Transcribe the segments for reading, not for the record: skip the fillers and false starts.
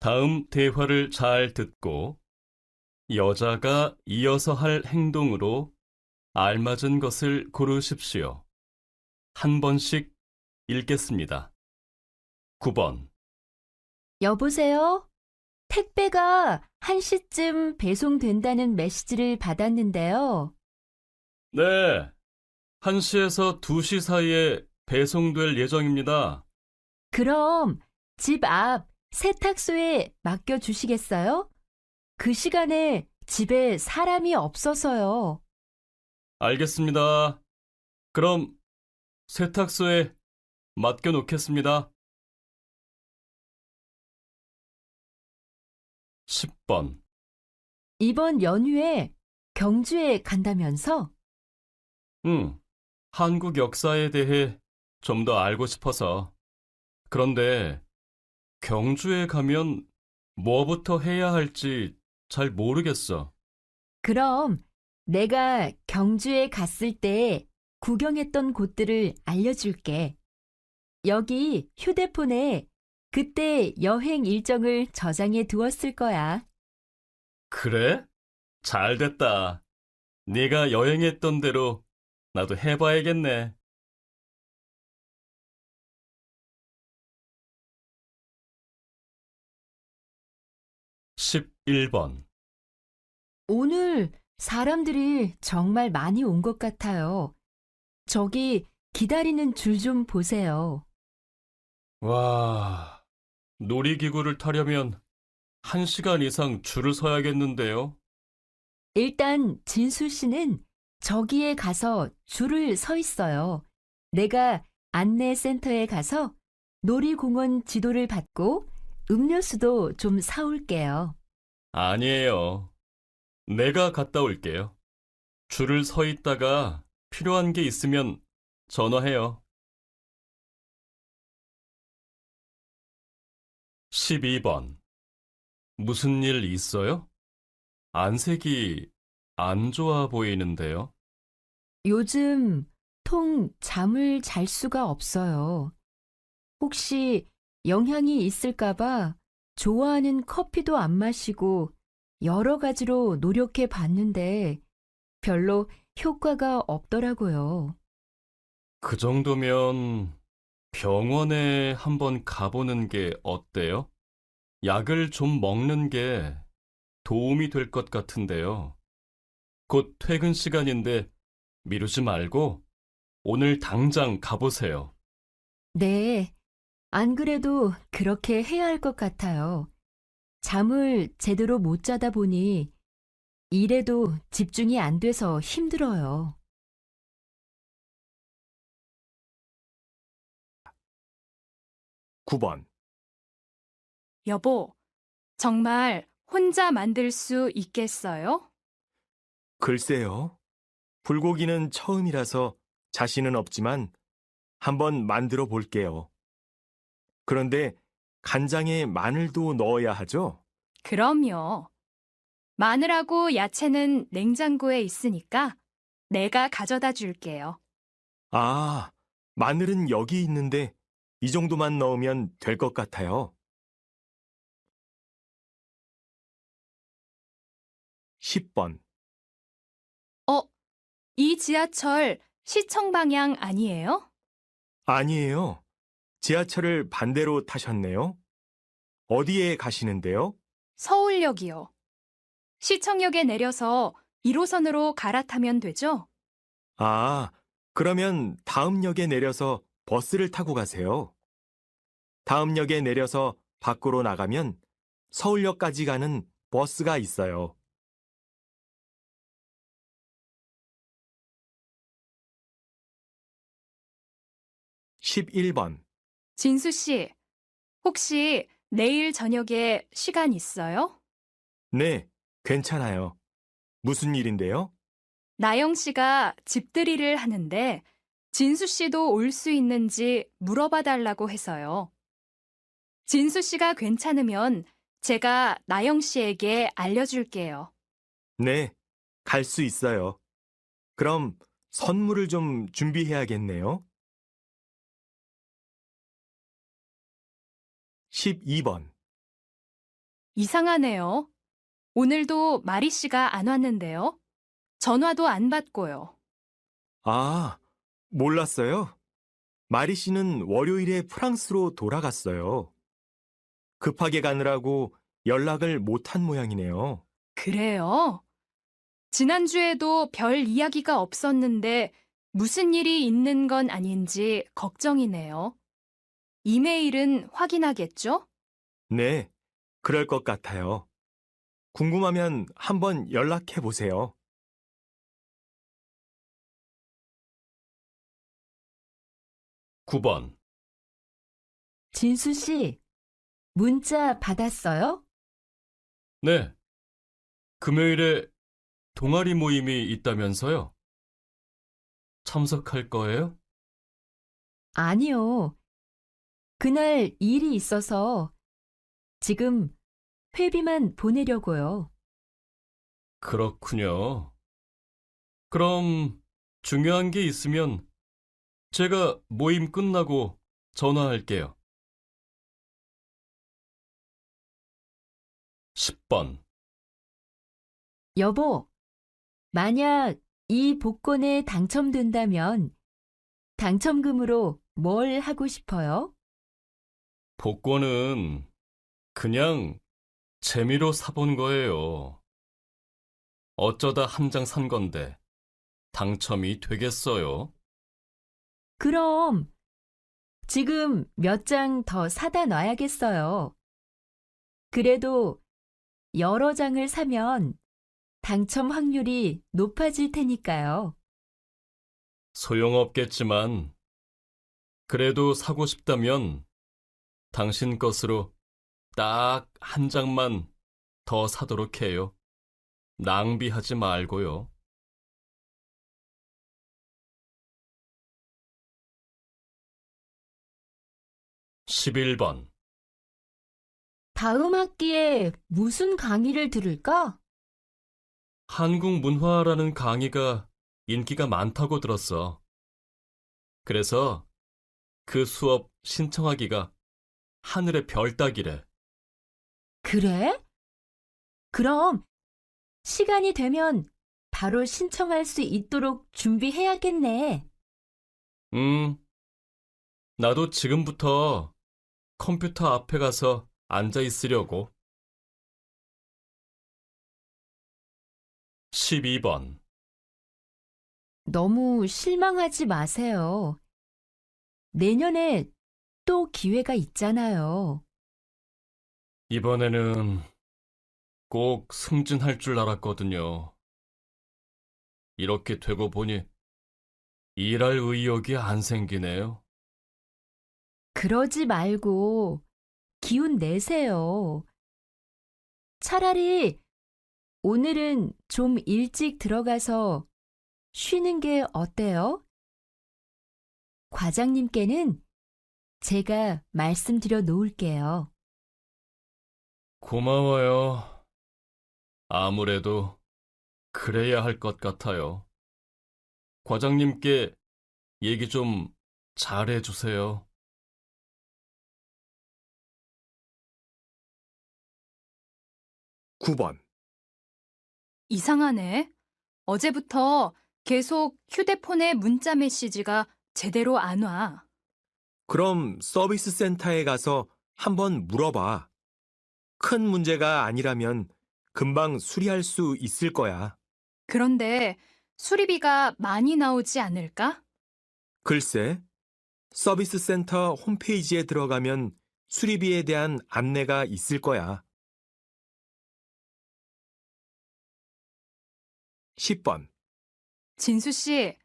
다음 대화를 잘 듣고 여자가 이어서 할 행동으로 알맞은 것을 고르십시오. 한 번씩 읽겠습니다. 9번. 여보세요? 택배가 1시쯤 배송된다는 메시지를 받았는데요. 네, 1시에서 2시 사이에 배송될 예정입니다. 그럼 집 앞 세탁소에 맡겨주시겠어요? 그 시간에 집에 사람이 없어서요. 알겠습니다. 그럼 세탁소에 맡겨놓겠습니다. 10번. 이번 연휴에 경주에 간다면서? 응, 한국 역사에 대해 좀 더 알고 싶어서. 그런데 경주에 가면 뭐부터 해야 할지 잘 모르겠어. 그럼 내가 경주에 갔을 때 구경했던 곳들을 알려줄게. 여기 휴대폰에 그때 여행 일정을 저장해 두었을 거야. 그래? 잘 됐다. 네가 여행했던 대로 나도 해봐야겠네. 11번. 오늘 사람들이 정말 많이 온 것 같아요. 저기 기다리는 줄 좀 보세요. 와, 놀이기구를 타려면 1시간 이상 줄을 서야겠는데요. 일단 진수 씨는 저기에 가서 줄을 서 있어요. 내가 안내센터에 가서 놀이공원 지도를 받고 음료수도 좀 사올게요. 아니에요. 내가 갔다 올게요. 줄을 서 있다가 필요한 게 있으면 전화해요. 12번. 무슨 일 있어요? 안색이 안 좋아 보이는데요. 요즘 통 잠을 잘 수가 없어요. 혹시 영향이 있을까봐 좋아하는 커피도 안 마시고 여러 가지로 노력해 봤는데 별로 효과가 없더라고요. 그 정도면 병원에 한번 가보는 게 어때요? 약을 좀 먹는 게 도움이 될 것 같은데요. 곧 퇴근 시간인데 미루지 말고 오늘 당장 가보세요. 네, 안 그래도 그렇게 해야 할 것 같아요. 잠을 제대로 못 자다 보니 일에도 집중이 안 돼서 힘들어요. 9번. 여보, 정말 혼자 만들 수 있겠어요? 글쎄요. 불고기는 처음이라서 자신은 없지만 한번 만들어 볼게요. 그런데 간장에 마늘도 넣어야 하죠? 그럼요. 마늘하고 야채는 냉장고에 있으니까 내가 가져다 줄게요. 아, 마늘은 여기 있는데 이 정도만 넣으면 될 것 같아요. 10번. 어, 이 지하철 시청 방향 아니에요? 아니에요. 지하철을 반대로 타셨네요. 어디에 가시는데요? 서울역이요. 시청역에 내려서 1호선으로 갈아타면 되죠? 아, 그러면 다음 역에 내려서 버스를 타고 가세요. 다음 역에 내려서 밖으로 나가면 서울역까지 가는 버스가 있어요. 11번. 진수 씨, 혹시 내일 저녁에 시간 있어요? 네, 괜찮아요. 무슨 일인데요? 나영 씨가 집들이를 하는데 진수 씨도 올 수 있는지 물어봐 달라고 해서요. 진수 씨가 괜찮으면 제가 나영 씨에게 알려줄게요. 네, 갈 수 있어요. 그럼 선물을 좀 준비해야겠네요. 12번. 이상하네요. 오늘도 마리 씨가 안 왔는데요. 전화도 안 받고요. 아, 몰랐어요? 마리 씨는 월요일에 프랑스로 돌아갔어요. 급하게 가느라고 연락을 못한 모양이네요. 그래요? 지난주에도 별 이야기가 없었는데 무슨 일이 있는 건 아닌지 걱정이네요. 이메일은 확인하겠죠? 네, 그럴 것 같아요. 궁금하면 한번 연락해 보세요. 9번. 진수 씨, 문자 받았어요? 네. 금요일에 동아리 모임이 있다면서요? 참석할 거예요? 아니요. 그날 일이 있어서 지금 회비만 보내려고요. 그렇군요. 그럼 중요한 게 있으면 제가 모임 끝나고 전화할게요. 10번. 여보, 만약 이 복권에 당첨된다면 당첨금으로 뭘 하고 싶어요? 복권은 그냥 재미로 사본 거예요. 어쩌다 한 장 산 건데 당첨이 되겠어요? 그럼 지금 몇 장 더 사다 놔야겠어요. 그래도 여러 장을 사면 당첨 확률이 높아질 테니까요. 소용없겠지만 그래도 사고 싶다면 당신 것으로 딱 한 장만 더 사도록 해요. 낭비하지 말고요. 11번. 다음 학기에 무슨 강의를 들을까? 한국 문화라는 강의가 인기가 많다고 들었어. 그래서 그 수업 신청하기가 하늘의 별 따기래. 그래? 그럼 시간이 되면 바로 신청할 수 있도록 준비해야겠네. 나도 지금부터 컴퓨터 앞에 가서 앉아 있으려고. 12번. 너무 실망하지 마세요. 내년에 또 기회가 있잖아요. 이번에는 꼭 승진할 줄 알았거든요. 이렇게 되고 보니 일할 의욕이 안 생기네요. 그러지 말고 기운 내세요. 차라리 오늘은 좀 일찍 들어가서 쉬는 게 어때요? 과장님께는 제가 말씀드려 놓을게요. 고마워요. 아무래도 그래야 할 것 같아요. 과장님께 얘기 좀 잘해주세요. 9번. 이상하네. 어제부터 계속 휴대폰에 문자 메시지가 제대로 안 와. 그럼 서비스 센터에 가서 한번 물어봐. 큰 문제가 아니라면 금방 수리할 수 있을 거야. 그런데 수리비가 많이 나오지 않을까? 글쎄, 서비스 센터 홈페이지에 들어가면 수리비에 대한 안내가 있을 거야. 10번. 진수 씨,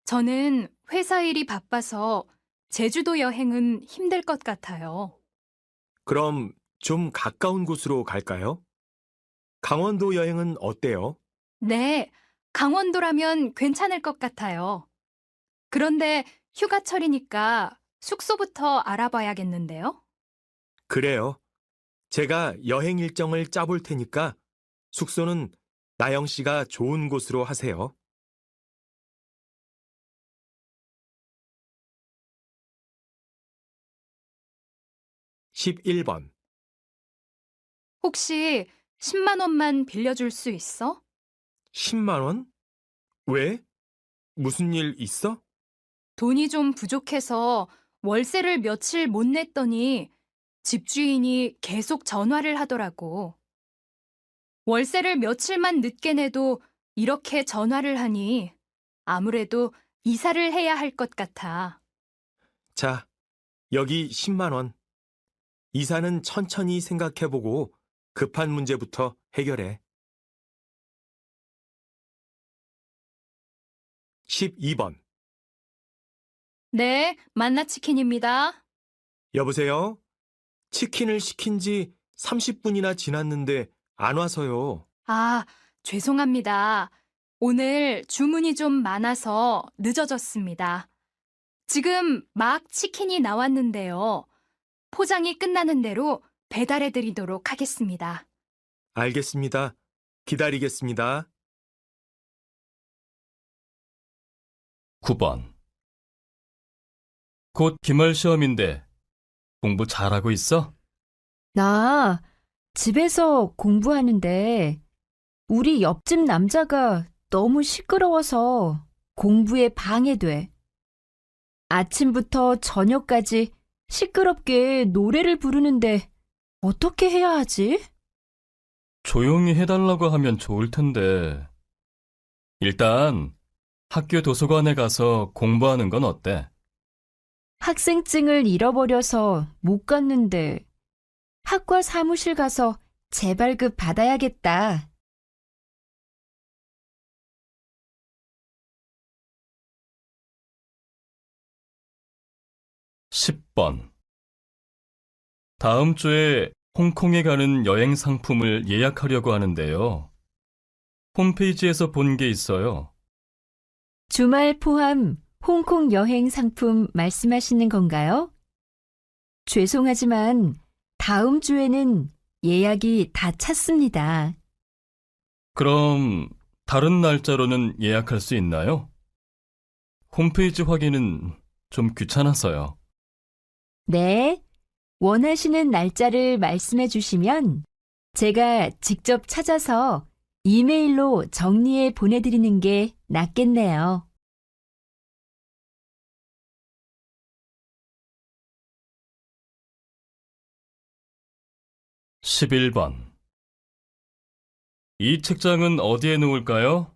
저는 회사 일이 바빠서 제주도 여행은 힘들 것 같아요. 그럼 좀 가까운 곳으로 갈까요? 강원도 여행은 어때요? 네, 강원도라면 괜찮을 것 같아요. 그런데 휴가철이니까 숙소부터 알아봐야겠는데요? 그래요. 제가 여행 일정을 짜볼 테니까 숙소는 나영 씨가 좋은 곳으로 하세요. 11번. 혹시 10만 원만 빌려줄 수 있어? 10만 원? 왜? 무슨 일 있어? 돈이 좀 부족해서 월세를 며칠 못 냈더니 집주인이 계속 전화를 하더라고. 월세를 며칠만 늦게 내도 이렇게 전화를 하니 아무래도 이사를 해야 할 것 같아. 자, 여기 10만 원. 이사는 천천히 생각해보고 급한 문제부터 해결해. 12번. 네, 만나치킨입니다. 여보세요? 치킨을 시킨 지 30분이나 지났는데 안 와서요. 아, 죄송합니다. 오늘 주문이 좀 많아서 늦어졌습니다. 지금 막 치킨이 나왔는데요. 포장이 끝나는 대로 배달해 드리도록 하겠습니다. 알겠습니다. 기다리겠습니다. 9번. 곧 기말 시험인데 공부 잘하고 있어? 나 집에서 공부하는데 우리 옆집 남자가 너무 시끄러워서 공부에 방해돼. 아침부터 저녁까지 시끄럽게 노래를 부르는데 어떻게 해야 하지? 조용히 해달라고 하면 좋을 텐데. 일단 학교 도서관에 가서 공부하는 건 어때? 학생증을 잃어버려서 못 갔는데 학과 사무실 가서 재발급 받아야겠다. 10번. 다음 주에 홍콩에 가는 여행 상품을 예약하려고 하는데요. 홈페이지에서 본 게 있어요. 주말 포함 홍콩 여행 상품 말씀하시는 건가요? 죄송하지만 다음 주에는 예약이 다 찼습니다. 그럼 다른 날짜로는 예약할 수 있나요? 홈페이지 확인은 좀 귀찮아서요. 네, 원하시는 날짜를 말씀해 주시면 제가 직접 찾아서 이메일로 정리해 보내드리는 게 낫겠네요. 11번. 이 책장은 어디에 놓을까요?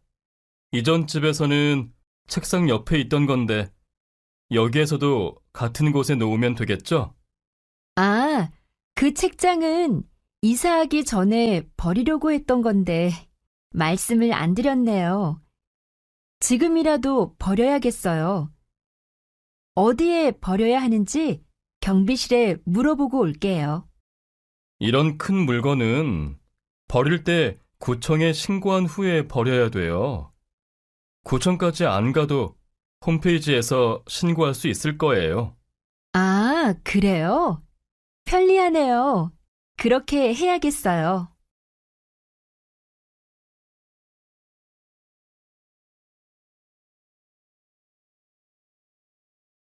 이전 집에서는 책상 옆에 있던 건데 여기에서도 같은 곳에 놓으면 되겠죠? 아, 그 책장은 이사하기 전에 버리려고 했던 건데 말씀을 안 드렸네요. 지금이라도 버려야겠어요. 어디에 버려야 하는지 경비실에 물어보고 올게요. 이런 큰 물건은 버릴 때 구청에 신고한 후에 버려야 돼요. 구청까지 안 가도 홈페이지에서 신고할 수 있을 거예요. 아, 그래요? 편리하네요. 그렇게 해야겠어요.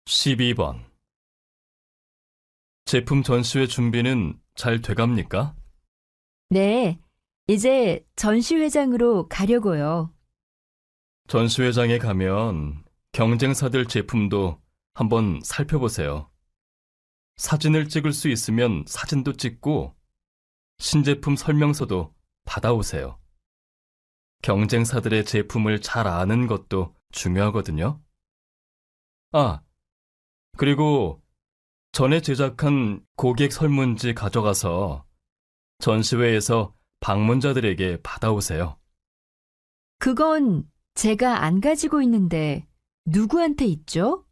12번. 제품 전시회 준비는 잘 돼갑니까? 네, 이제 전시회장으로 가려고요. 전시회장에 가면 경쟁사들 제품도 한번 살펴보세요. 사진을 찍을 수 있으면 사진도 찍고 신제품 설명서도 받아오세요. 경쟁사들의 제품을 잘 아는 것도 중요하거든요. 아, 그리고 전에 제작한 고객 설문지 가져가서 전시회에서 방문자들에게 받아오세요. 그건 제가 안 가지고 있는데 누구한테 있죠?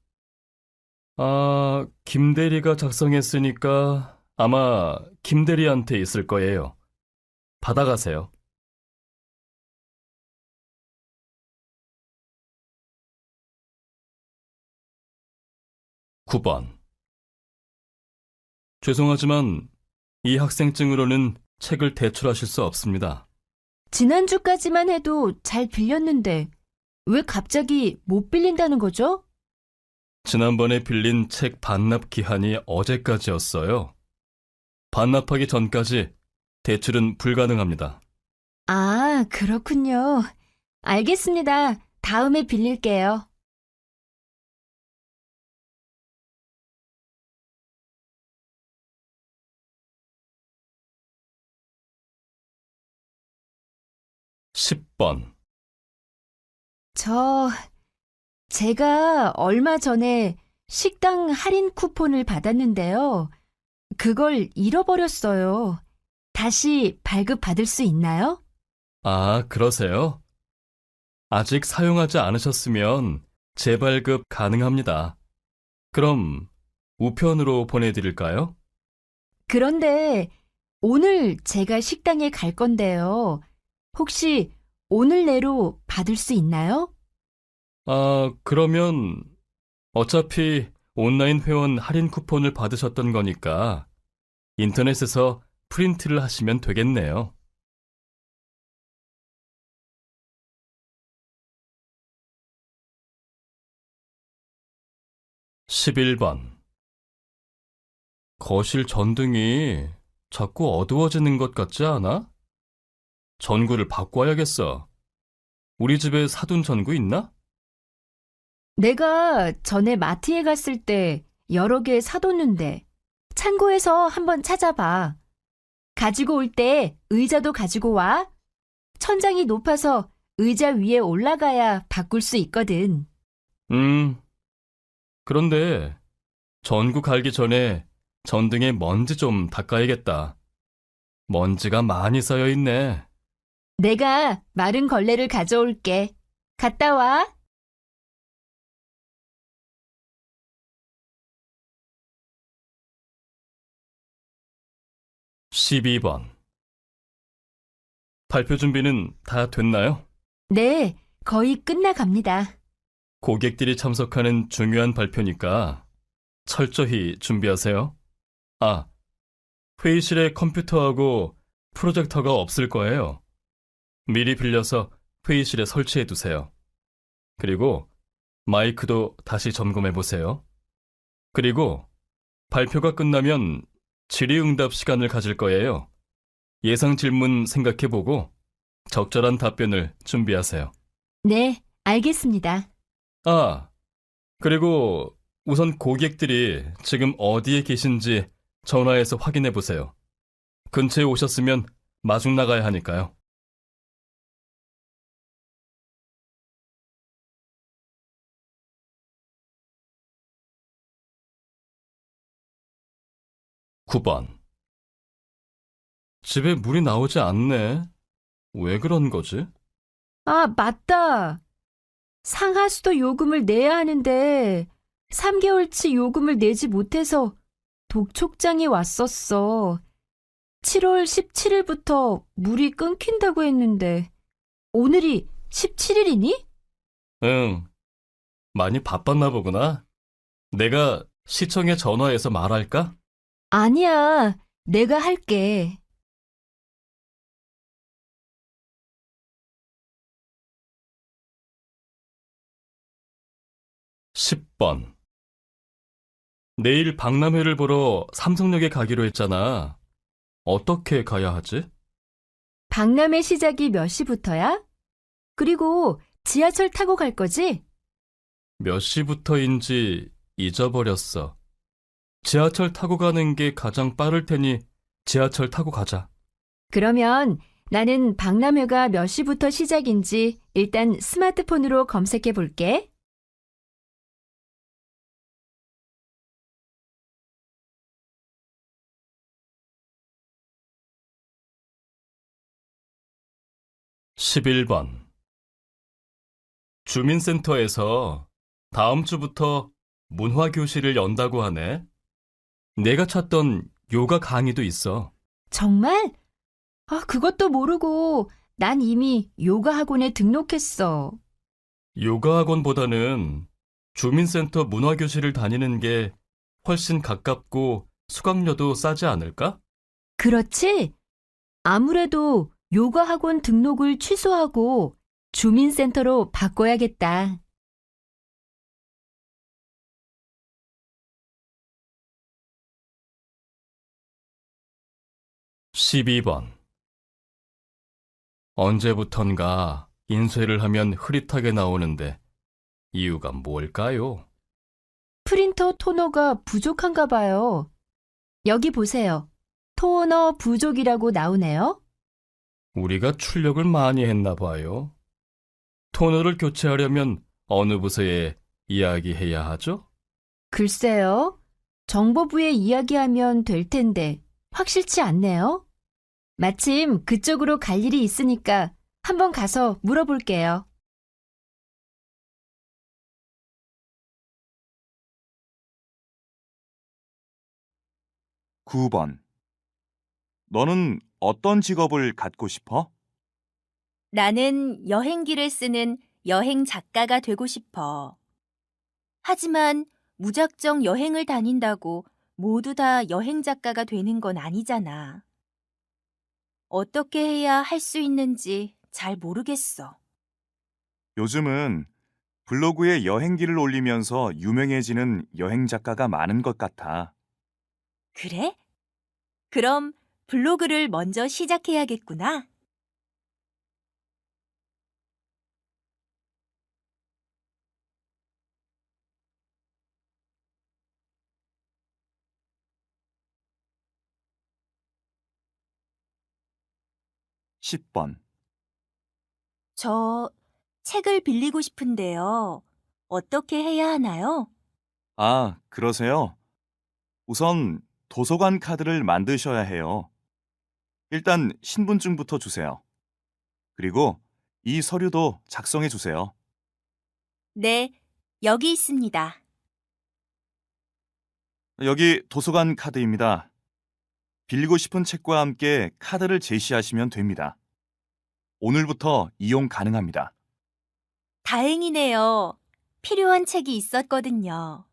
아, 김 대리가 작성했으니까 아마 김 대리한테 있을 거예요. 받아가세요. 9번. 죄송하지만 이 학생증으로는 책을 대출하실 수 없습니다. 지난주까지만 해도 잘 빌렸는데 왜 갑자기 못 빌린다는 거죠? 지난번에 빌린 책 반납 기한이 어제까지였어요. 반납하기 전까지 대출은 불가능합니다. 아, 그렇군요. 알겠습니다. 다음에 빌릴게요. 십 번 제가 얼마 전에 식당 할인 쿠폰을 받았는데요. 그걸 잃어버렸어요. 다시 발급받을 수 있나요? 아, 그러세요? 아직 사용하지 않으셨으면 재발급 가능합니다. 그럼 우편으로 보내드릴까요? 그런데 오늘 제가 식당에 갈 건데요. 혹시 오늘 내로 받을 수 있나요? 아, 그러면 어차피 온라인 회원 할인 쿠폰을 받으셨던 거니까 인터넷에서 프린트를 하시면 되겠네요. 11번 거실 전등이 자꾸 어두워지는 것 같지 않아? 전구를 바꿔야겠어. 우리 집에 사둔 전구 있나? 내가 전에 마트에 갔을 때 여러 개 사뒀는데 창고에서 한번 찾아봐. 가지고 올 때 의자도 가지고 와. 천장이 높아서 의자 위에 올라가야 바꿀 수 있거든. 그런데 전구 갈기 전에 전등에 먼지 좀 닦아야겠다. 먼지가 많이 쌓여 있네. 내가 마른 걸레를 가져올게. 갔다 와. 12번 발표 준비는 다 됐나요? 네, 거의 끝나갑니다. 고객들이 참석하는 중요한 발표니까 철저히 준비하세요. 아, 회의실에 컴퓨터하고 프로젝터가 없을 거예요. 미리 빌려서 회의실에 설치해 두세요. 그리고 마이크도 다시 점검해 보세요. 그리고 발표가 끝나면 질의응답 시간을 가질 거예요. 예상 질문 생각해 보고 적절한 답변을 준비하세요. 네, 알겠습니다. 아, 그리고 우선 고객들이 지금 어디에 계신지 전화해서 확인해 보세요. 근처에 오셨으면 마중 나가야 하니까요. 9번 집에 물이 나오지 않네. 왜 그런 거지? 아, 맞다. 상하수도 요금을 내야 하는데 3개월치 요금을 내지 못해서 독촉장이 왔었어. 7월 17일부터 물이 끊긴다고 했는데 오늘이 17일이니? 응, 많이 바빴나 보구나. 내가 시청에 전화해서 말할까? 아니야, 내가 할게. 10번 내일 박람회를 보러 삼성역에 가기로 했잖아. 어떻게 가야 하지? 박람회 시작이 몇 시부터야? 그리고 지하철 타고 갈 거지? 몇 시부터인지 잊어버렸어. 지하철 타고 가는 게 가장 빠를 테니 지하철 타고 가자. 그러면 나는 박람회가 몇 시부터 시작인지 일단 스마트폰으로 검색해 볼게. 십일 번 주민센터에서 다음 주부터 문화교실을 연다고 하네. 내가 찾던 요가 강의도 있어. 정말? 아, 그것도 모르고 난 이미 요가 학원에 등록했어. 요가 학원보다는 주민센터 문화교실을 다니는 게 훨씬 가깝고 수강료도 싸지 않을까? 그렇지? 아무래도 요가 학원 등록을 취소하고 주민센터로 바꿔야겠다. 12번 언제부턴가 인쇄를 하면 흐릿하게 나오는데 이유가 뭘까요? 프린터 토너가 부족한가 봐요. 여기 보세요. 토너 부족이라고 나오네요. 우리가 출력을 많이 했나 봐요. 토너를 교체하려면 어느 부서에 이야기해야 하죠? 글쎄요. 정보부에 이야기하면 될 텐데 확실치 않네요. 마침 그쪽으로 갈 일이 있으니까 한번 가서 물어볼게요. 9번. 너는 어떤 직업을 갖고 싶어? 나는 여행기를 쓰는 여행 작가가 되고 싶어. 하지만 무작정 여행을 다닌다고 모두 다 여행 작가가 되는 건 아니잖아. 어떻게 해야 할 수 있는지 잘 모르겠어. 요즘은 블로그에 여행기를 올리면서 유명해지는 여행 작가가 많은 것 같아. 그래? 그럼 블로그를 먼저 시작해야겠구나. 10번. 저 책을 빌리고 싶은데요. 어떻게 해야 하나요? 아, 그러세요? 우선 도서관 카드를 만드셔야 해요. 일단 신분증부터 주세요. 그리고 이 서류도 작성해 주세요. 네, 여기 있습니다. 여기 도서관 카드입니다. 빌리고 싶은 책과 함께 카드를 제시하시면 됩니다. 오늘부터 이용 가능합니다. 다행이네요. 필요한 책이 있었거든요.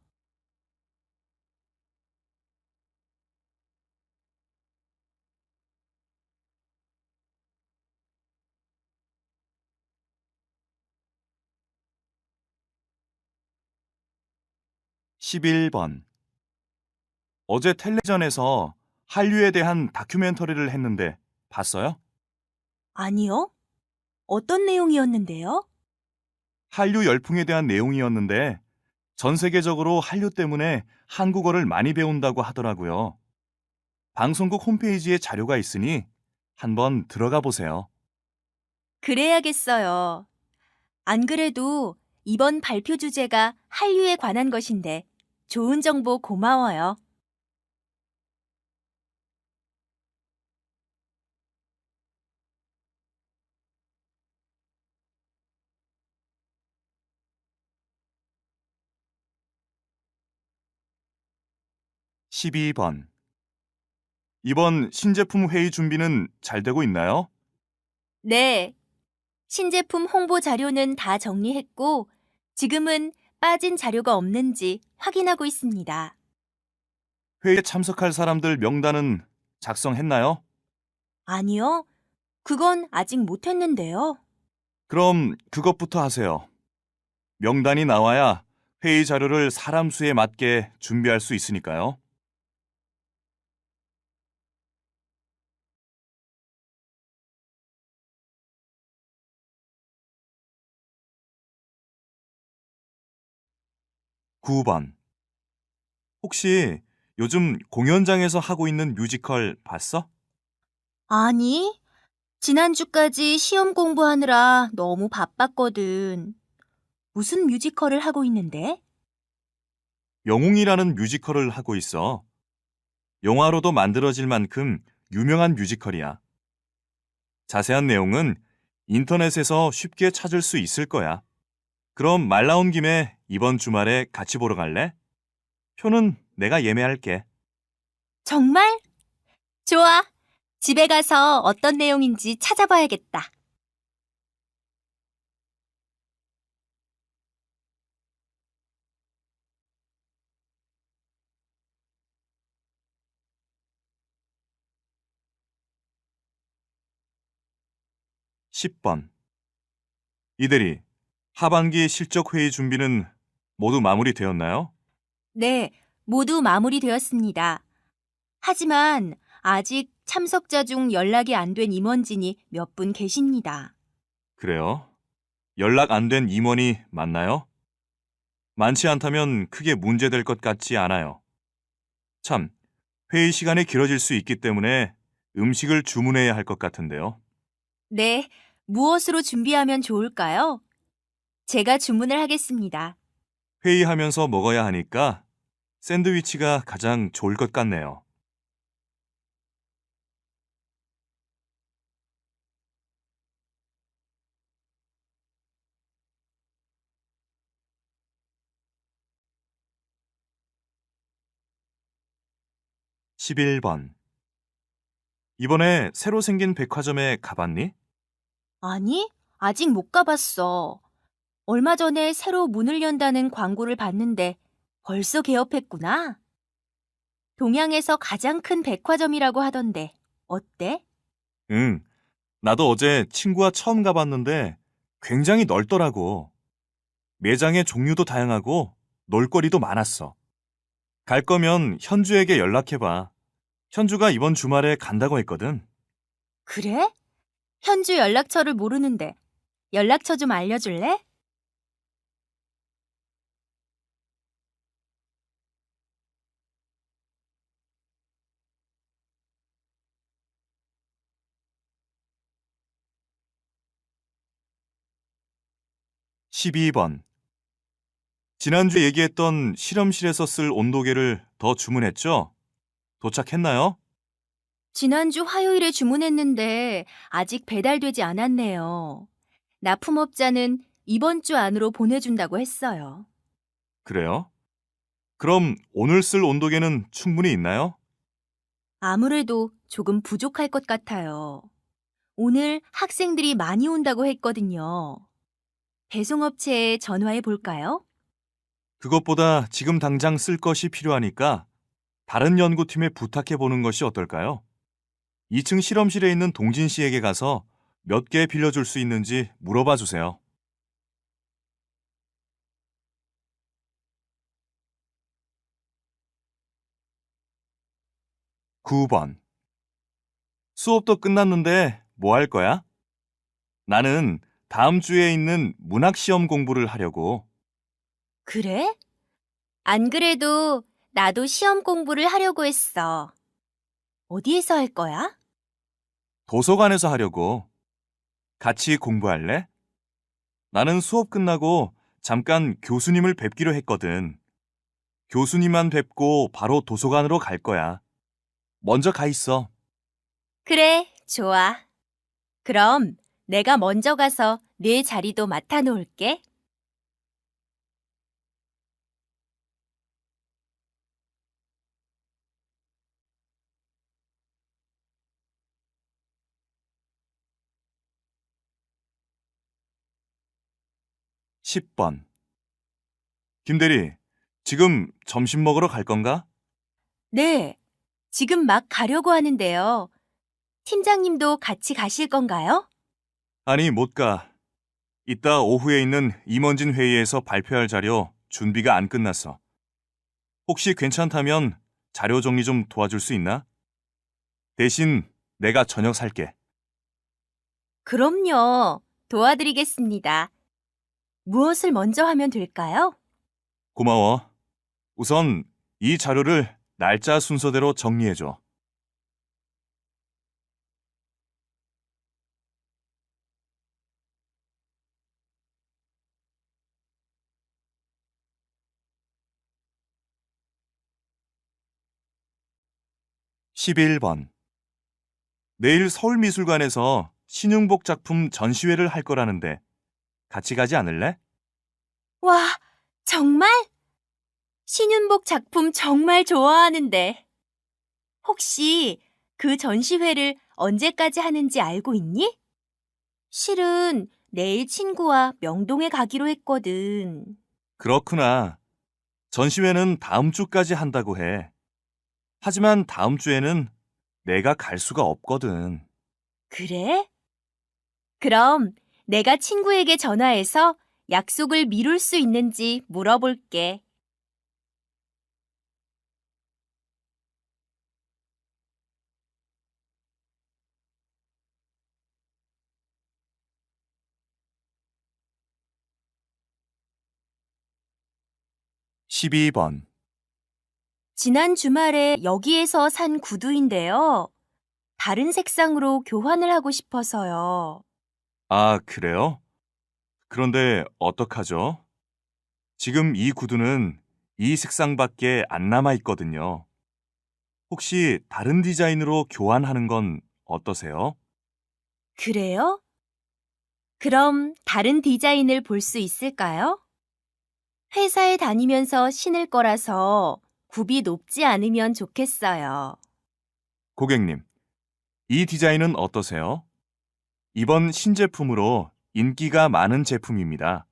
11번. 어제 텔레비전에서 한류에 대한 다큐멘터리를 했는데 봤어요? 아니요? 어떤 내용이었는데요? 한류 열풍에 대한 내용이었는데 전 세계적으로 한류 때문에 한국어를 많이 배운다고 하더라고요. 방송국 홈페이지에 자료가 있으니 한번 들어가 보세요. 그래야겠어요. 안 그래도 이번 발표 주제가 한류에 관한 것인데 좋은 정보 고마워요. 12번. 이번 신제품 회의 준비는 잘 되고 있나요? 네, 신제품 홍보 자료는 다 정리했고 지금은 빠진 자료가 없는지 확인하고 있습니다. 회의에 참석할 사람들 명단은 작성했나요? 아니요, 그건 아직 못했는데요. 그럼 그것부터 하세요. 명단이 나와야 회의 자료를 사람 수에 맞게 준비할 수 있으니까요. 9번. 혹시 요즘 공연장에서 하고 있는 뮤지컬 봤어? 아니, 지난주까지 시험 공부하느라 너무 바빴거든. 무슨 뮤지컬을 하고 있는데? 영웅이라는 뮤지컬을 하고 있어. 영화로도 만들어질 만큼 유명한 뮤지컬이야. 자세한 내용은 인터넷에서 쉽게 찾을 수 있을 거야. 그럼 말 나온 김에 이번 주말에 같이 보러 갈래? 표는 내가 예매할게. 정말? 좋아. 집에 가서 어떤 내용인지 찾아봐야겠다. 10번. 이대리, 하반기 실적 회의 준비는 모두 마무리되었나요? 네, 모두 마무리되었습니다. 하지만 아직 참석자 중 연락이 안 된 임원진이 몇 분 계십니다. 그래요? 연락 안 된 임원이 많나요? 많지 않다면 크게 문제될 것 같지 않아요. 참, 회의 시간이 길어질 수 있기 때문에 음식을 주문해야 할 것 같은데요. 네, 무엇으로 준비하면 좋을까요? 제가 주문을 하겠습니다. 회의하면서 먹어야 하니까 샌드위치가 가장 좋을 것 같네요. (11번) 이번에 새로 생긴 백화점에 가봤니? 아니, 아직 못 가봤어. 얼마 전에 새로 문을 연다는 광고를 봤는데 벌써 개업했구나. 동양에서 가장 큰 백화점이라고 하던데 어때? 응, 나도 어제 친구와 처음 가봤는데 굉장히 넓더라고. 매장의 종류도 다양하고 놀거리도 많았어. 갈 거면 현주에게 연락해봐. 현주가 이번 주말에 간다고 했거든. 그래? 현주 연락처를 모르는데 연락처 좀 알려줄래? (12번) 지난주에 얘기했던 실험실에서 쓸 온도계를 더 주문했죠? 도착했나요? 지난주 화요일에 주문했는데 아직 배달되지 않았네요. 납품업자는 이번 주 안으로 보내준다고 했어요. 그래요? 그럼 오늘 쓸 온도계는 충분히 있나요? 아무래도 조금 부족할 것 같아요. 오늘 학생들이 많이 온다고 했거든요. 배송업체에 전화해 볼까요? 그것보다 지금 당장 쓸 것이 필요하니까 다른 연구팀에 부탁해 보는 것이 어떨까요? 2층 실험실에 있는 동진 씨에게 가서 몇 개 빌려줄 수 있는지 물어봐 주세요. (9번) 수업도 끝났는데 뭐 할 거야? 나는 다음 주에 있는 문학 시험 공부를 하려고. 그래? 안 그래도 나도 시험 공부를 하려고 했어. 어디에서 할 거야? 도서관에서 하려고. 같이 공부할래? 나는 수업 끝나고 잠깐 교수님을 뵙기로 했거든. 교수님만 뵙고 바로 도서관으로 갈 거야. 먼저 가 있어. 그래, 좋아. 그럼 내가 먼저 가서 내 자리도 맡아 놓을게. (10번) 김대리, 지금 점심 먹으러 갈 건가? 네, 지금 막 가려고 하는데요. 팀장님도 같이 가실 건가요? 아니, 못 가. 이따 오후에 있는 임원진 회의에서 발표할 자료 준비가 안 끝났어. 혹시 괜찮다면 자료 정리 좀 도와줄 수 있나? 대신 내가 저녁 살게. 그럼요. 도와드리겠습니다. 무엇을 먼저 하면 될까요? 고마워. 우선 이 자료를 날짜 순서대로 정리해줘. (11번) 내일 서울미술관에서 신윤복 작품 전시회를 할 거라는데 같이 가지 않을래? 와, 정말? 신윤복 작품 정말 좋아하는데. 혹시 그 전시회를 언제까지 하는지 알고 있니? 실은 내일 친구와 명동에 가기로 했거든. 그렇구나. 전시회는 다음 주까지 한다고 해. 하지만 다음 주에는 내가 갈 수가 없거든. 그래? 그럼 내가 친구에게 전화해서 약속을 미룰 수 있는지 물어볼게. 12번. 지난 주말에 여기에서 산 구두인데요. 다른 색상으로 교환을 하고 싶어서요. 아, 그래요? 그런데 어떡하죠? 지금 이 구두는 이 색상밖에 안 남아 있거든요. 혹시 다른 디자인으로 교환하는 건 어떠세요? 그래요? 그럼 다른 디자인을 볼 수 있을까요? 회사에 다니면서 신을 거라서 굽이 높지 않으면 좋겠어요. 고객님, 이 디자인은 어떠세요? 이번 신제품으로 인기가 많은 제품입니다.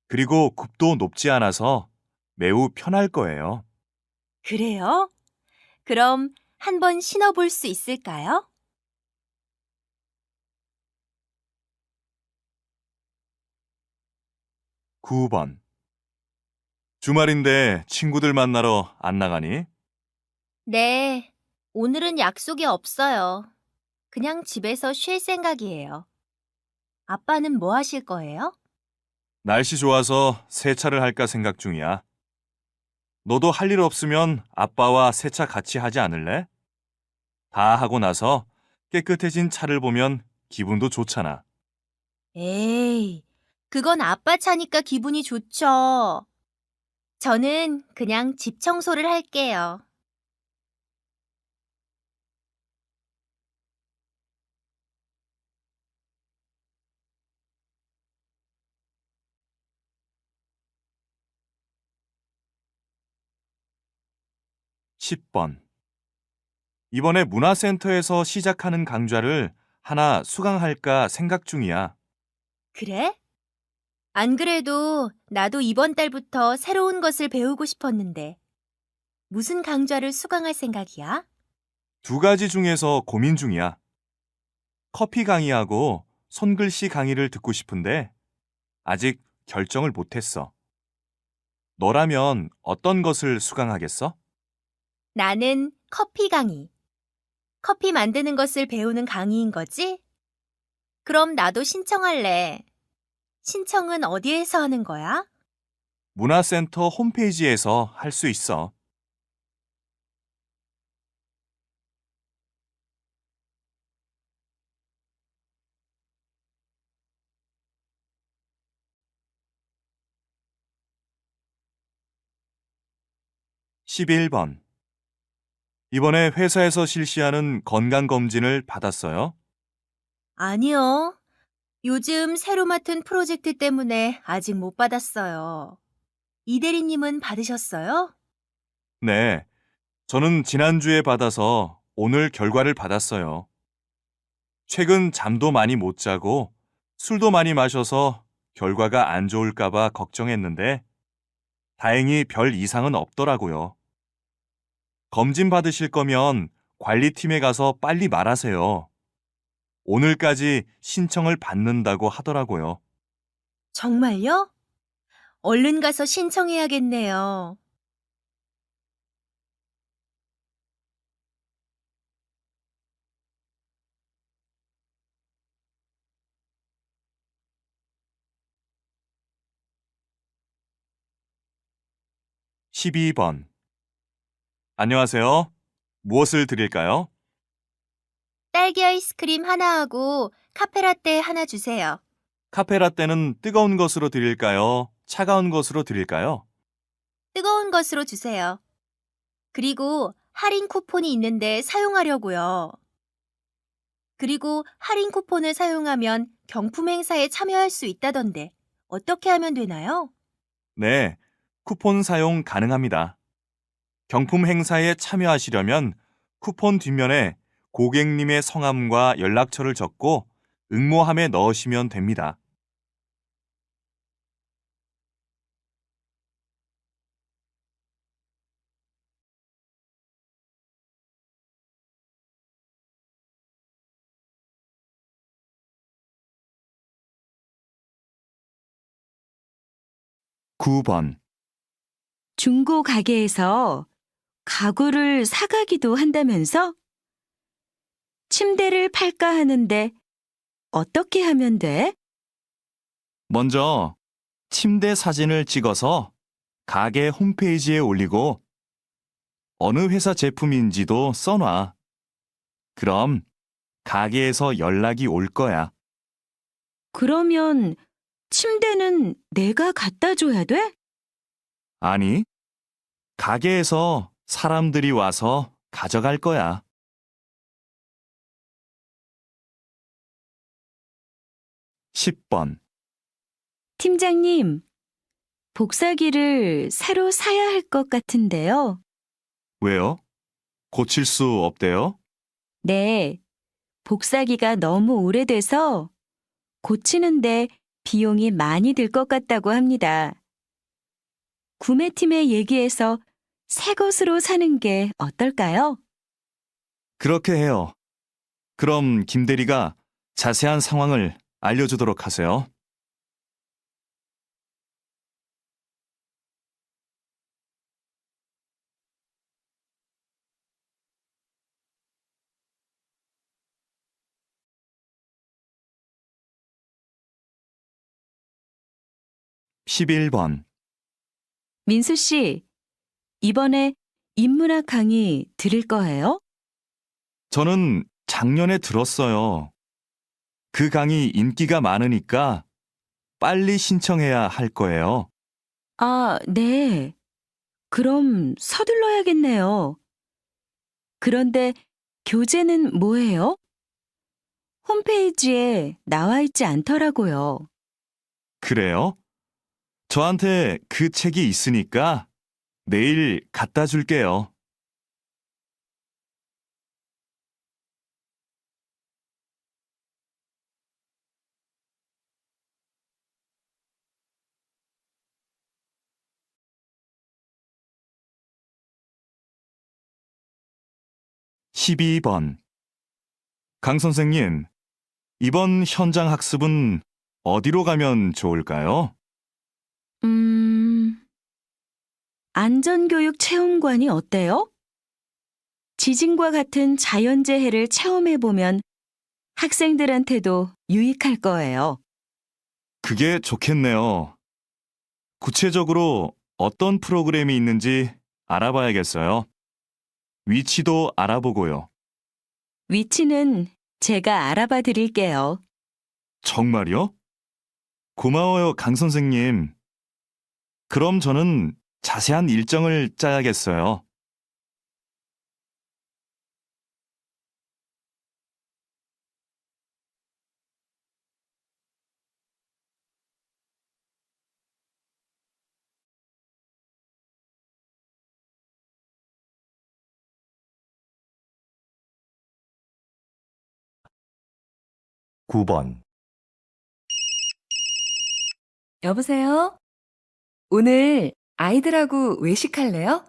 그리고 굽도 높지 않아서 매우 편할 거예요. 그래요? 그럼 한번 신어볼 수 있을까요? 구 번. 주말인데 친구들 만나러 안 나가니? 네, 오늘은 약속이 없어요. 그냥 집에서 쉴 생각이에요. 아빠는 뭐 하실 거예요? 날씨 좋아서 세차를 할까 생각 중이야. 너도 할 일 없으면 아빠와 세차 같이 하지 않을래? 다 하고 나서 깨끗해진 차를 보면 기분도 좋잖아. 에이, 그건 아빠 차니까 기분이 좋죠. 저는 그냥 집 청소를 할게요. 십 번. 이번에 문화센터에서 시작하는 강좌를 하나 수강할까 생각 중이야. 그래? 안 그래도 나도 이번 달부터 새로운 것을 배우고 싶었는데 무슨 강좌를 수강할 생각이야? 두 가지 중에서 고민 중이야. 커피 강의하고 손글씨 강의를 듣고 싶은데 아직 결정을 못했어. 너라면 어떤 것을 수강하겠어? 나는 커피 강의. 커피 만드는 것을 배우는 강의인 거지? 그럼 나도 신청할래. 신청은 어디에서 하는 거야? 문화센터 홈페이지에서 할 수 있어. 십일 번. 이번에 회사에서 실시하는 건강검진을 받았어요? 아니요. 요즘 새로 맡은 프로젝트 때문에 아직 못 받았어요. 이 대리님은 받으셨어요? 네. 저는 지난주에 받아서 오늘 결과를 받았어요. 최근 잠도 많이 못 자고 술도 많이 마셔서 결과가 안 좋을까봐 걱정했는데 다행히 별 이상은 없더라고요. 검진 받으실 거면 관리팀에 가서 빨리 말하세요. 오늘까지 신청을 받는다고 하더라고요. 정말요? 얼른 가서 신청해야겠네요. 십이 번. 안녕하세요. 무엇을 드릴까요? 딸기 아이스크림 하나하고 카페라떼 하나 주세요. 카페라떼는 뜨거운 것으로 드릴까요? 차가운 것으로 드릴까요? 뜨거운 것으로 주세요. 그리고 할인 쿠폰이 있는데 사용하려고요. 그리고 할인 쿠폰을 사용하면 경품 행사에 참여할 수 있다던데 어떻게 하면 되나요? 네, 쿠폰 사용 가능합니다. 경품 행사에 참여하시려면 쿠폰 뒷면에 고객님의 성함과 연락처를 적고 응모함에 넣으시면 됩니다. 구 번. 중고 가게에서 가구를 사가기도 한다면서? 침대를 팔까 하는데 어떻게 하면 돼? 먼저 침대 사진을 찍어서 가게 홈페이지에 올리고 어느 회사 제품인지도 써놔. 그럼 가게에서 연락이 올 거야. 그러면 침대는 내가 갖다 줘야 돼? 아니, 가게에서 사람들이 와서 가져갈 거야. 10번. 팀장님, 복사기를 새로 사야 할 것 같은데요. 왜요? 고칠 수 없대요? 네, 복사기가 너무 오래돼서 고치는데 비용이 많이 들 것 같다고 합니다. 구매팀에 얘기해서 새 것으로 사는 게 어떨까요? 그렇게 해요. 그럼 김 대리가 자세한 상황을 알려주도록 하세요. (11번) 민수 씨, 이번에 인문학 강의 들을 거예요? 저는 작년에 들었어요. 그 강의 인기가 많으니까 빨리 신청해야 할 거예요. 아, 네. 그럼 서둘러야겠네요. 그런데 교재는 뭐예요? 홈페이지에 나와 있지 않더라고요. 그래요? 저한테 그 책이 있으니까 내일 갖다 줄게요. (12번) 강 선생님, 이번 현장 학습은 어디로 가면 좋을까요? 안전교육 체험관이 어때요? 지진과 같은 자연재해를 체험해보면 학생들한테도 유익할 거예요. 그게 좋겠네요. 구체적으로 어떤 프로그램이 있는지 알아봐야겠어요. 위치도 알아보고요. 위치는 제가 알아봐 드릴게요. 정말요? 고마워요, 강 선생님. 그럼 저는 자세한 일정을 짜야겠어요. (9번) 여보세요? 오늘 아이들하고 외식할래요?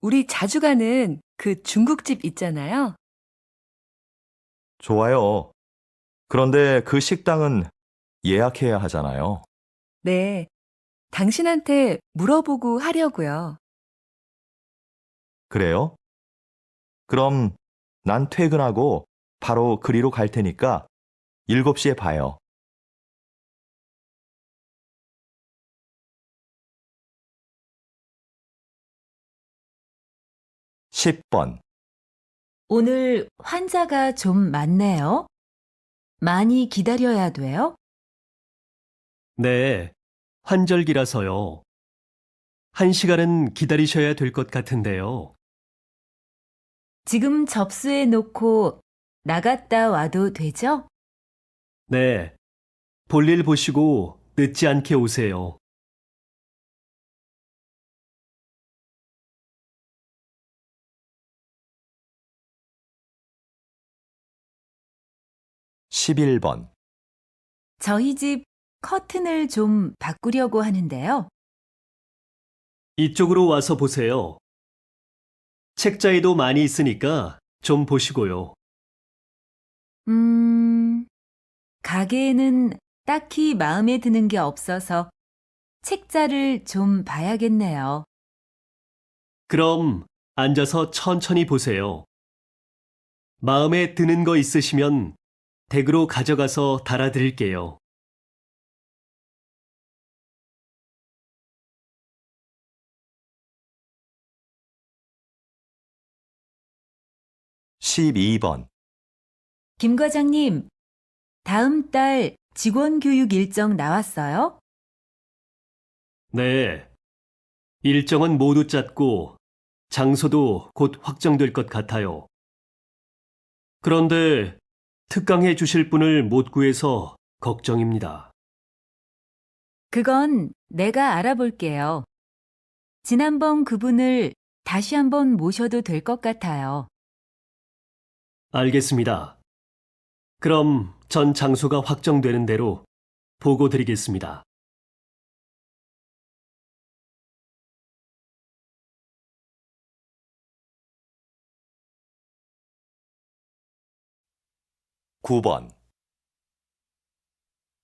우리 자주 가는 그 중국집 있잖아요. 좋아요. 그런데 그 식당은 예약해야 하잖아요. 네, 당신한테 물어보고 하려고요. 그래요? 그럼 난 퇴근하고 바로 그리로 갈 테니까 7시에 봐요. 10번. 오늘 환자가 좀 많네요. 많이 기다려야 돼요? 네, 환절기라서요. 1시간은 기다리셔야 될 것 같은데요. 지금 접수해 놓고 나갔다 와도 되죠? 네, 볼일 보시고 늦지 않게 오세요. 11번. 저희 집 커튼을 좀 바꾸려고 하는데요. 이쪽으로 와서 보세요. 책자에도 많이 있으니까 좀 보시고요. 가게에는 딱히 마음에 드는 게 없어서 책자를 좀 봐야겠네요. 그럼 앉아서 천천히 보세요. 마음에 드는 거 있으시면 댁으로 가져가서 달아드릴게요. 12번. 김 과장님, 다음 달 직원 교육 일정 나왔어요? 네. 일정은 모두 짰고 장소도 곧 확정될 것 같아요. 그런데 특강해 주실 분을 못 구해서 걱정입니다. 그건 내가 알아볼게요. 지난번 그분을 다시 한번 모셔도 될 것 같아요. 알겠습니다. 그럼 전 장소가 확정되는 대로 보고 드리겠습니다. 구 번.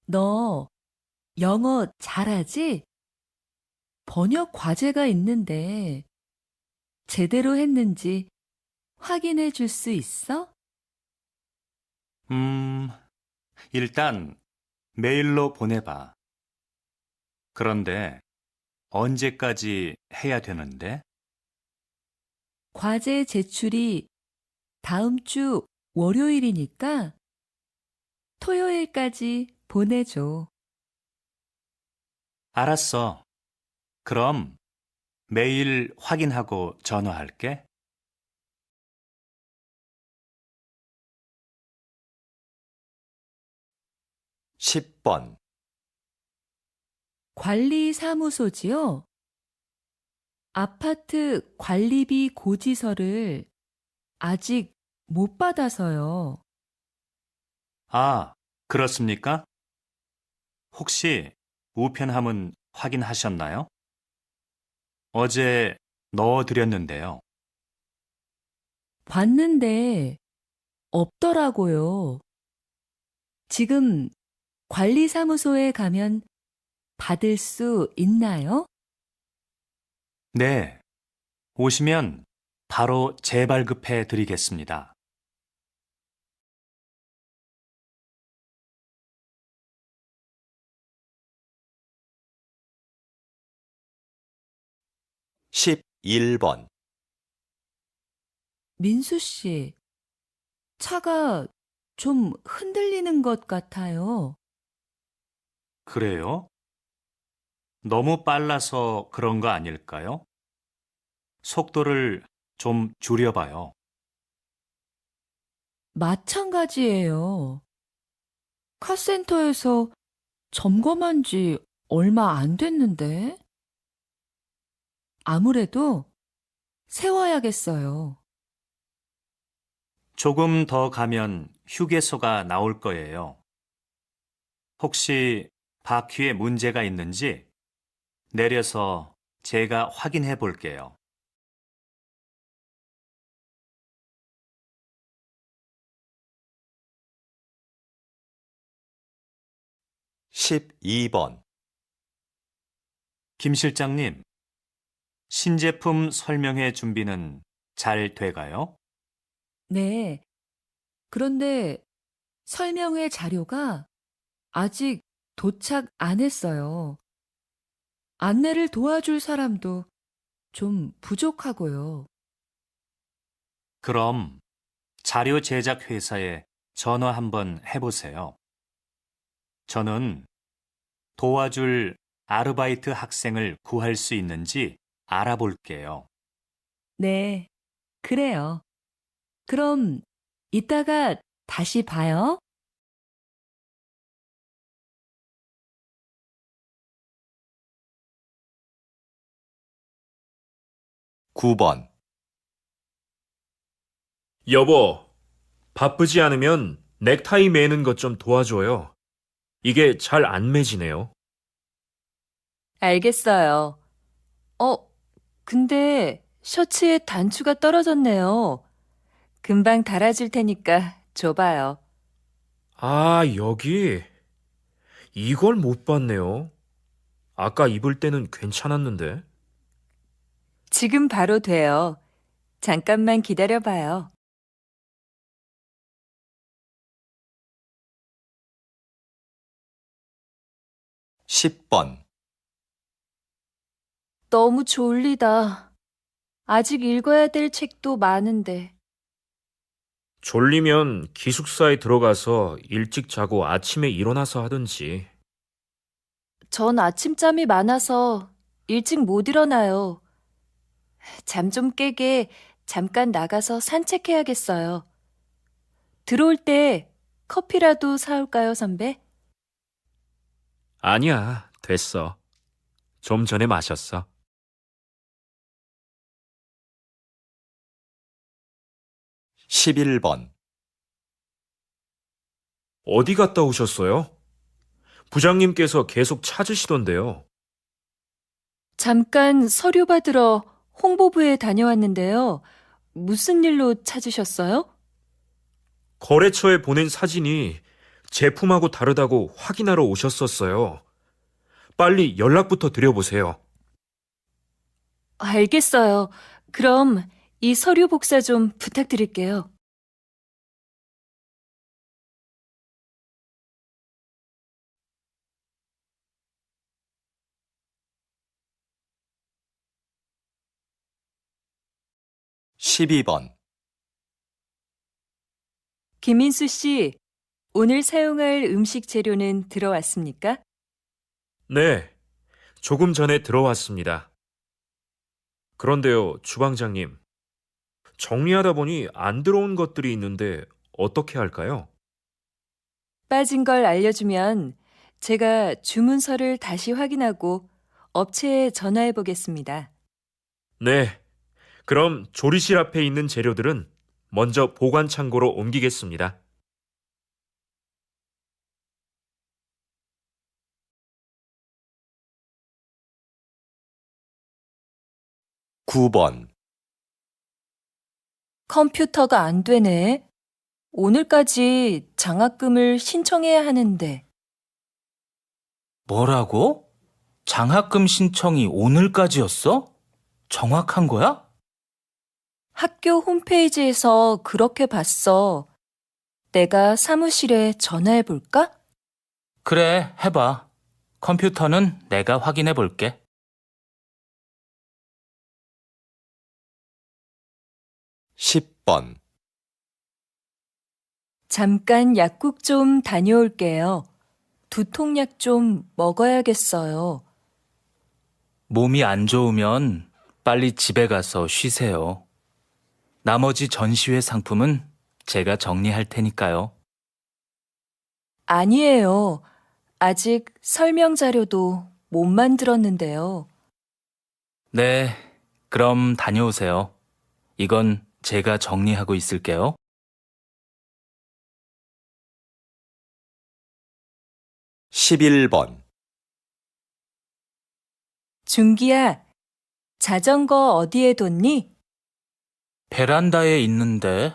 너 영어 잘하지? 번역 과제가 있는데 제대로 했는지 확인해 줄 수 있어? 일단 메일로 보내봐. 그런데 언제까지 해야 되는데? 과제 제출이 다음 주 월요일이니까 토요일까지 보내줘. 알았어. 그럼 메일 확인하고 전화할게. 십 번. 관리사무소지요? 아파트 관리비 고지서를 아직 못 받아서요. 아, 그렇습니까? 혹시 우편함은 확인하셨나요? 어제 넣어드렸는데요. 봤는데 없더라고요. 지금 관리사무소에 가면 받을 수 있나요? 네. 오시면 바로 재발급해 드리겠습니다. 십일 번. 민수 씨, 차가 좀 흔들리는 것 같아요. 그래요? 너무 빨라서 그런 거 아닐까요? 속도를 좀 줄여봐요. 마찬가지예요. 카센터에서 점검한 지 얼마 안 됐는데. 아무래도 세워야겠어요. 조금 더 가면 휴게소가 나올 거예요. 혹시 바퀴에 문제가 있는지 내려서 제가 확인해 볼게요. 십이 번. 김 실장님, 신제품 설명회 준비는 잘 돼가요? 네. 그런데 설명회 자료가 아직 도착 안 했어요. 안내를 도와줄 사람도 좀 부족하고요. 그럼 자료 제작 회사에 전화 한번 해보세요. 저는 도와줄 아르바이트 학생을 구할 수 있는지 알아볼게요. 네, 그래요. 그럼 이따가 다시 봐요. 구 번. 여보, 바쁘지 않으면 넥타이 매는 것 좀 도와줘요. 이게 잘 안 매지네요. 알겠어요. 근데 셔츠에 단추가 떨어졌네요. 금방 달아줄 테니까 줘봐요. 아, 여기. 이걸 못 봤네요. 아까 입을 때는 괜찮았는데. 지금 바로 돼요. 잠깐만 기다려봐요. 십 번. 너무 졸리다. 아직 읽어야 될 책도 많은데. 졸리면 기숙사에 들어가서 일찍 자고 아침에 일어나서 하든지. 전 아침잠이 많아서 일찍 못 일어나요. 잠 좀 깨게 잠깐 나가서 산책해야겠어요. 들어올 때 커피라도 사올까요, 선배? 아니야, 됐어. 좀 전에 마셨어. 11번. 어디 갔다 오셨어요? 부장님께서 계속 찾으시던데요. 잠깐 서류 받으러 홍보부에 다녀왔는데요. 무슨 일로 찾으셨어요? 거래처에 보낸 사진이 제품하고 다르다고 확인하러 오셨었어요. 빨리 연락부터 드려보세요. 알겠어요. 그럼 이 서류 복사 좀 부탁드릴게요. 십이 번. 김민수 씨, 오늘 사용할 음식 재료는 들어왔습니까? 네, 조금 전에 들어왔습니다. 그런데요, 주방장님. 정리하다 보니 안 들어온 것들이 있는데 어떻게 할까요? 빠진 걸 알려주면 제가 주문서를 다시 확인하고 업체에 전화해 보겠습니다. 네, 그럼 조리실 앞에 있는 재료들은 먼저 보관 창고로 옮기겠습니다. 구 번. 컴퓨터가 안 되네. 오늘까지 장학금을 신청해야 하는데. 뭐라고? 장학금 신청이 오늘까지였어? 정확한 거야? 학교 홈페이지에서 그렇게 봤어. 내가 사무실에 전화해 볼까? 그래, 해봐. 컴퓨터는 내가 확인해 볼게. 10번. 잠깐 약국 좀 다녀올게요. 두통약 좀 먹어야겠어요. 몸이 안 좋으면 빨리 집에 가서 쉬세요. 나머지 전시회 상품은 제가 정리할 테니까요. 아니에요. 아직 설명 자료도 못 만들었는데요. 네, 그럼 다녀오세요. 이건 제가 정리하고 있을게요. 11번. 준기야, 자전거 어디에 뒀니? 베란다에 있는데.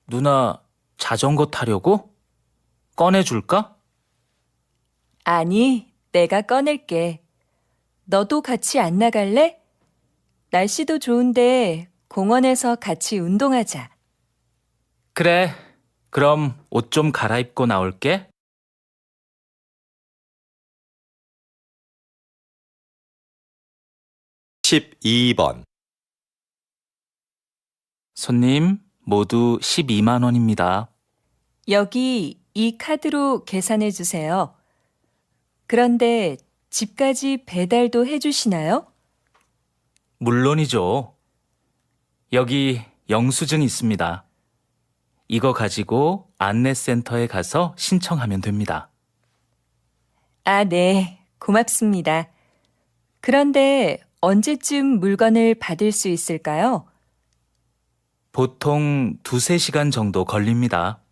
누나, 자전거 타려고? 꺼내줄까? 아니, 내가 꺼낼게. 너도 같이 안 나갈래? 날씨도 좋은데 공원에서 같이 운동하자. 그래, 그럼 옷 좀 갈아입고 나올게. 12번. 손님, 모두 12만 원입니다. 여기 이 카드로 계산해 주세요. 그런데 집까지 배달도 해주시나요? 물론이죠. 여기 영수증 있습니다. 이거 가지고 안내센터에 가서 신청하면 됩니다. 아, 네. 고맙습니다. 그런데 언제쯤 물건을 받을 수 있을까요? 보통 2~3시간 정도 걸립니다.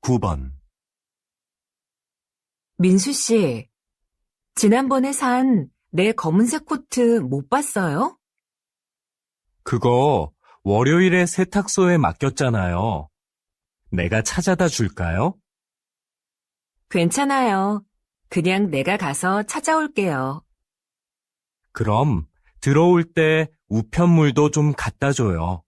구 번. 민수 씨, 지난번에 산 내 검은색 코트 못 봤어요? 그거 월요일에 세탁소에 맡겼잖아요. 내가 찾아다 줄까요? 괜찮아요. 그냥 내가 가서 찾아올게요. 그럼 들어올 때 우편물도 좀 갖다 줘요.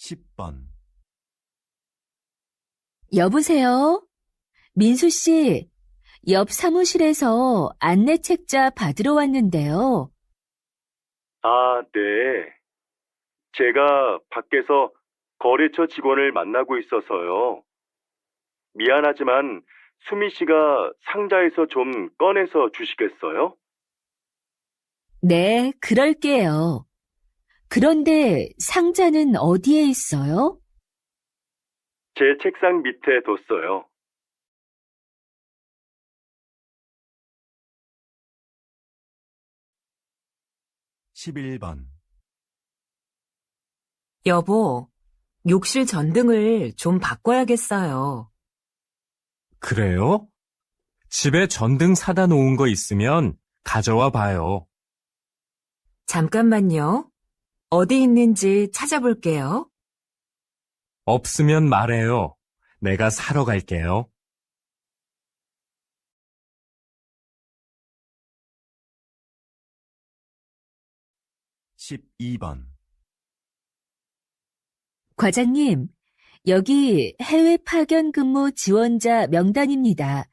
10번. 여보세요? 민수 씨, 옆 사무실에서 안내 책자 받으러 왔는데요. 아, 네. 제가 밖에서 거래처 직원을 만나고 있어서요. 미안하지만 수미 씨가 상자에서 좀 꺼내서 주시겠어요? 네, 그럴게요. 그런데 상자는 어디에 있어요? 제 책상 밑에 뒀어요. 11번. 여보, 욕실 전등을 좀 바꿔야겠어요. 그래요? 집에 전등 사다 놓은 거 있으면 가져와 봐요. 잠깐만요. 어디 있는지 찾아볼게요. 없으면 말해요. 내가 사러 갈게요. 12번. 과장님, 여기 해외 파견 근무 지원자 명단입니다.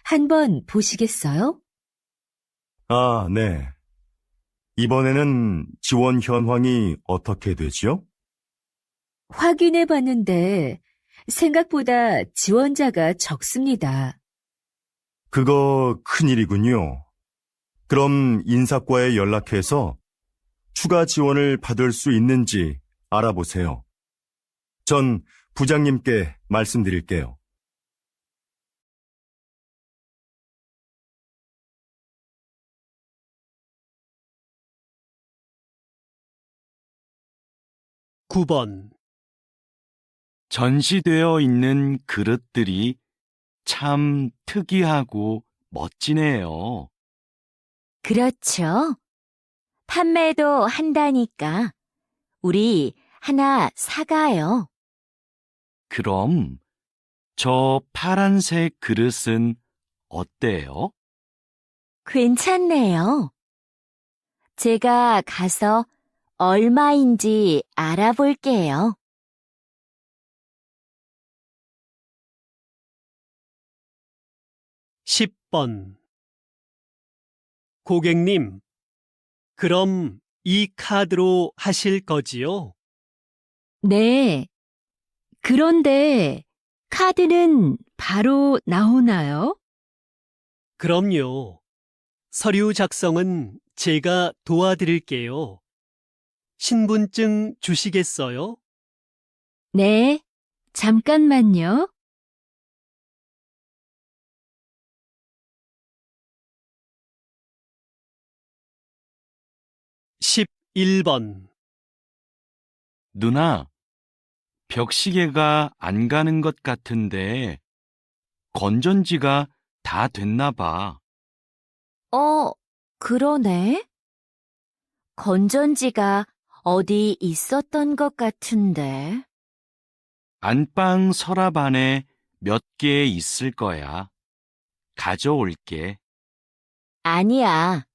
한번 보시겠어요? 아, 네. 이번에는 지원 현황이 어떻게 되지요? 확인해 봤는데 생각보다 지원자가 적습니다. 그거 큰일이군요. 그럼 인사과에 연락해서 추가 지원을 받을 수 있는지 알아보세요. 전 부장님께 말씀드릴게요. (9번) 전시되어 있는 그릇들이 참 특이하고 멋지네요. 그렇죠. 판매도 한다니까 우리 하나 사가요. 그럼 저 파란색 그릇은 어때요? 괜찮네요. 제가 가서 얼마인지 알아볼게요. 10번. 고객님, 그럼 이 카드로 하실 거지요? 네. 그런데 카드는 바로 나오나요? 그럼요. 서류 작성은 제가 도와드릴게요. 신분증 주시겠어요? 네. 잠깐만요. 11번. 누나, 벽시계가 안 가는 것 같은데 건전지가 다 됐나 봐. 그러네. 건전지가 어디 있었던 것 같은데. 안방 서랍 안에 몇 개 있을 거야. 가져올게. 아니야.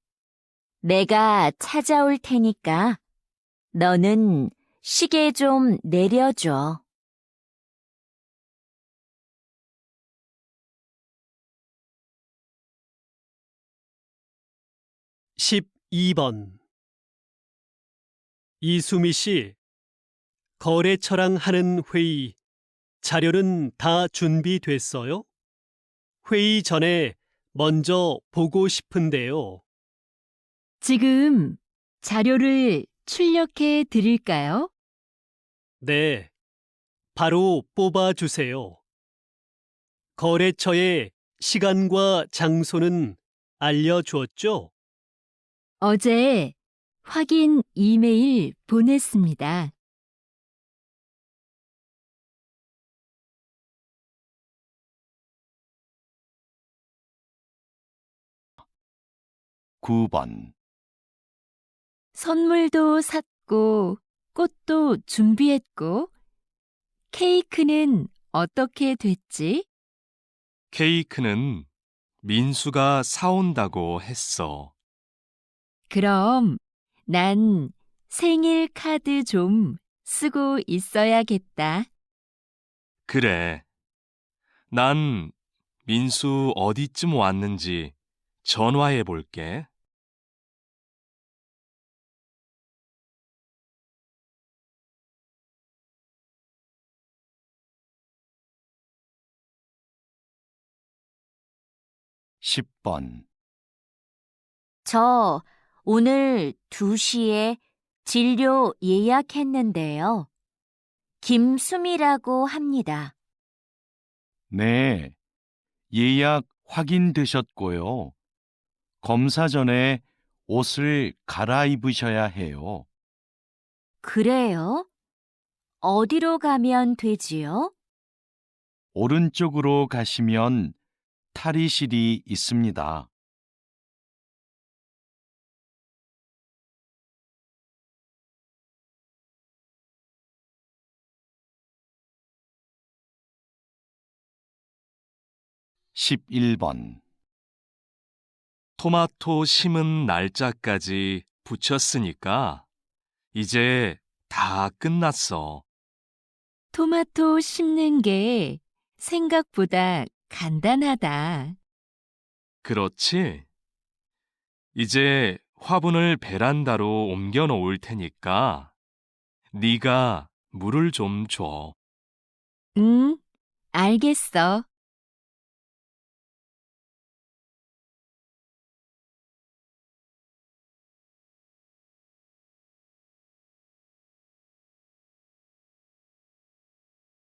내가 찾아올 테니까 너는 시계 좀 내려줘. 12번. 이수미 씨, 거래처랑 하는 회의 자료는 다 준비됐어요? 회의 전에 먼저 보고 싶은데요. 지금 자료를 출력해 드릴까요? 네, 바로 뽑아주세요. 거래처의 시간과 장소는 알려주었죠? 어제 확인 이메일 보냈습니다. 9번. 선물도 샀고, 꽃도 준비했고, 케이크는 어떻게 됐지? 케이크는 민수가 사온다고 했어. 그럼 난 생일 카드 좀 쓰고 있어야겠다. 그래. 난 민수 어디쯤 왔는지 전화해 볼게. 십 번 저 오늘 2시에 진료 예약했는데요. 김수미라고 합니다. 네, 예약 확인되셨고요. 검사 전에 옷을 갈아입으셔야 해요. 그래요? 어디로 가면 되지요? 오른쪽으로 가시면 탈의실이 있습니다. 십일 번 토마토 심은 날짜까지 붙였으니까 이제 다 끝났어. 토마토 심는 게 생각보다 간단하다. 그렇지? 이제 화분을 베란다로 옮겨 놓을 테니까 네가 물을 좀 줘. 응, 알겠어.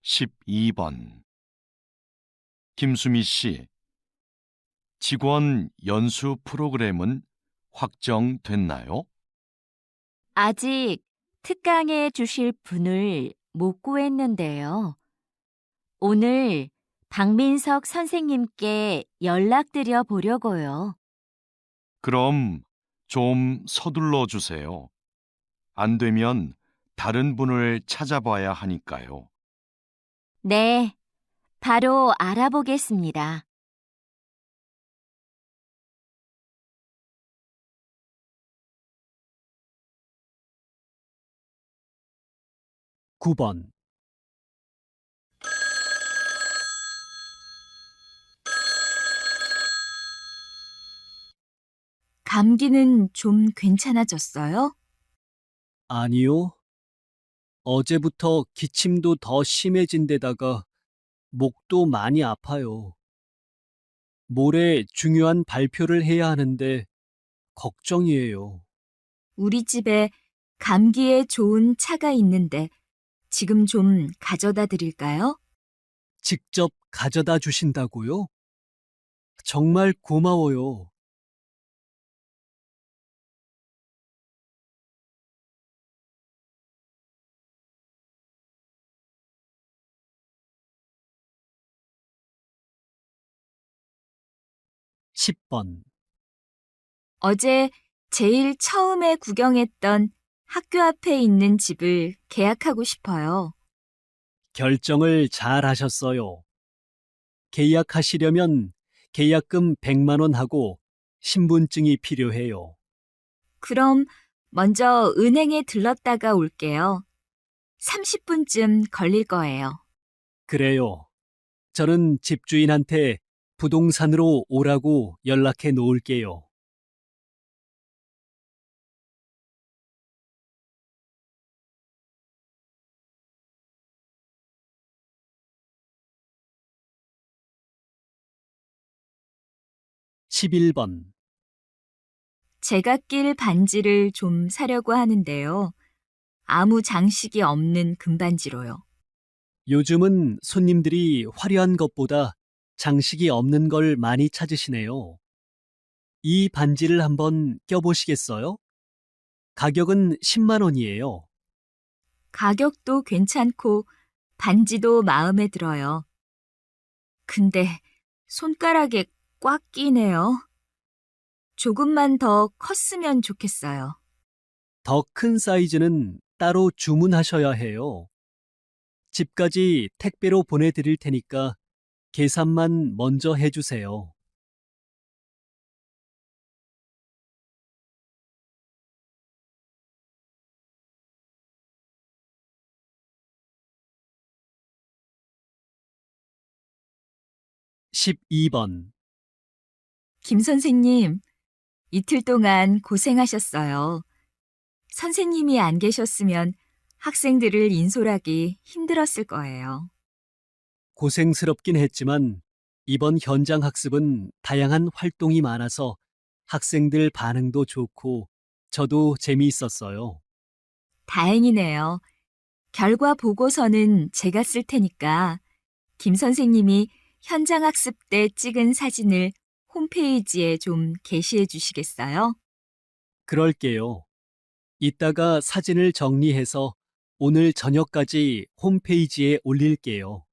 십이 번 김수미 씨, 직원 연수 프로그램은 확정됐나요? 아직 특강해 주실 분을 못 구했는데요. 오늘 박민석 선생님께 연락드려 보려고요. 그럼 좀 서둘러 주세요. 안 되면 다른 분을 찾아봐야 하니까요. 네, 바로 알아보겠습니다. 구 번 감기는 좀 괜찮아졌어요? 아니요. 어제부터 기침도 더 심해진 데다가 목도 많이 아파요. 모레 중요한 발표를 해야 하는데 걱정이에요. 우리 집에 감기에 좋은 차가 있는데 지금 좀 가져다 드릴까요? 직접 가져다 주신다고요? 정말 고마워요. 십 번 어제 제일 처음에 구경했던 학교 앞에 있는 집을 계약하고 싶어요. 결정을 잘 하셨어요. 계약하시려면 계약금 100만 원 하고 신분증이 필요해요. 그럼 먼저 은행에 들렀다가 올게요. 30분쯤 걸릴 거예요. 그래요. 저는 집주인한테 부동산으로 오라고 연락해 놓을게요. 십일 번 제가 낄 반지를 좀 사려고 하는데요. 아무 장식이 없는 금반지로요. 요즘은 손님들이 화려한 것보다 장식이 없는 걸 많이 찾으시네요. 이 반지를 한번 껴보시겠어요? 가격은 10만 원이에요. 가격도 괜찮고 반지도 마음에 들어요. 근데 손가락에 꽉 끼네요. 조금만 더 컸으면 좋겠어요. 더 큰 사이즈는 따로 주문하셔야 해요. 집까지 택배로 보내드릴 테니까 계산만 먼저 해주세요. 12번. 김 선생님, 이틀 동안 고생하셨어요. 선생님이 안 계셨으면 학생들을 인솔하기 힘들었을 거예요. 고생스럽긴 했지만 이번 현장 학습은 다양한 활동이 많아서 학생들 반응도 좋고 저도 재미있었어요. 다행이네요. 결과 보고서는 제가 쓸 테니까 김 선생님이 현장 학습 때 찍은 사진을 홈페이지에 좀 게시해 주시겠어요? 그럴게요. 이따가 사진을 정리해서 오늘 저녁까지 홈페이지에 올릴게요.